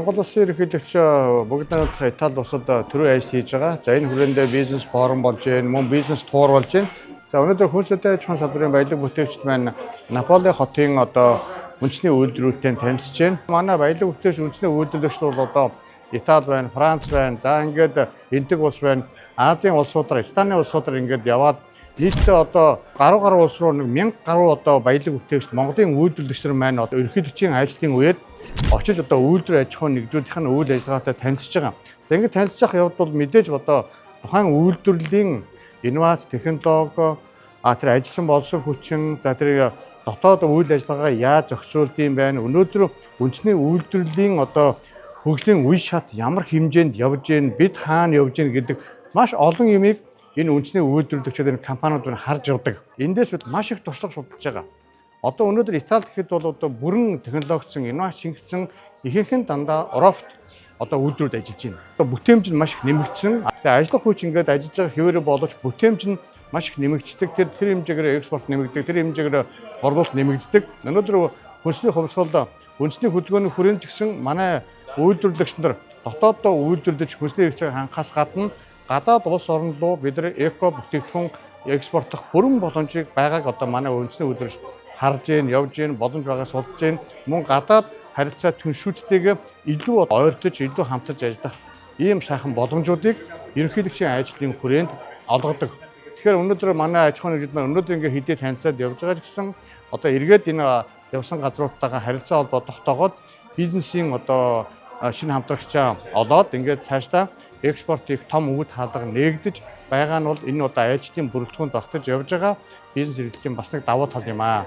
Монгол улсын ерөнхийлөгч бүгд найрамдах Итали улсад төрөө ажил хийж байгаа. За энэ хүрээндээ бизнес форум болж байна, мөн бизнес туур болж байна. За өнөөдөр хүнсэлтэй аж ахуйн салбарын баялаг бүтээгчид маань Наполи хотын үндэсний үйлдвэрүүдтэй танилцж байна. Манай баялаг бүтээгч үндэсний үйлдвэрлэгчид бол Итали байна, Франц байна. За ингээд Эндэг улс байна. Азийн улсуудаар, Станы улсуудаар ингээд яваад нийтдээ гаруй улс руу 1000 гаруй баялаг бүтээгчид Монголын үйлдвэрлэгчид маань ерөнхийлөгчийн ажлын үед очиж үйлдвэр аж ахуйн нэгжүүдийнх нь үйл ажиллагаатай танилцж байгаа. За ингээд танилцах явд бол мэдээж тухайн үйлдвэрлэлийн инновац, технологи, тэр ажилласан болсон хүчин, за тэр дотоод үйл ажиллагаа яаж зохицуулд юм байна. Өнөөдөр үндэсний үйлдвэрлэлийн хөгжлийн үе шат ямар хэмжээнд явж гин, бид хаана явж гин гэдэг маш олон юмыг энэ үндэсний үйлдвэрлэгчдийн компаниуд нь харж явдаг. Эндээс бид маш их туршлага судалж байгаа. Өнөөдөр Итали гэхэд бол бүрэн технологичсон, инновац шингэсэн ихэнх нь дандаа Европт үйлдвэрүүд ажиллаж байна. Бүтээмж нь маш их нэмэгдсэн. Ажиллах хүч ингээд ажиллаж байгаа хэвээрээ боловч бүтээмж нь маш их нэмэгддэг. Тэр хэмжээгээр экспорт нэмэгддэг, тэр хэмжээгээр борлуулалт нэмэгддэг. Өнөөдөр хүнсний хувьсгал үндэсний хөдөлгөөний хүрээнд ч гэсэн манай үйлдвэрлэгч нар дотооддоо үйлдвэрлэж хүнсний хэрэгцээг хангахаас гадна гадаад улс орн руу бид нар эко бүтээгдэхүүн экспортлох бүрэн боломжийг байгааг манай үндэсний үйлдвэрлэгч харж ийн, явж ийн, боломж байгааг судалж ийн. Мөн гадаад харилцаа түншүүдтэйгээ илүү ойртож, илүү хамтарч ажиллах ийм сайхан боломжуудыг ерөнхийлөгчийн ажлын хүрээнд олгодог. Тэгэхээр өнөөдөр манай аж ахуйн нэгжид маань өнөөдөр ингээ хэдий танилцаад явж байгаа ч гэсэн эргээд энэ явсан газруудтайгаа харилцаа холбоо тогтоогоод бизнесийн шинэ хамтрагчаа олоод ингээд цаашдаа экспортыг том өвд хаалга нээгдэж байгаа нь бол энэ ажлын бүрэлдэхүүнд багтаж явж байгаа бизнес эрхлэлийн бас нэг давуу тал юм аа.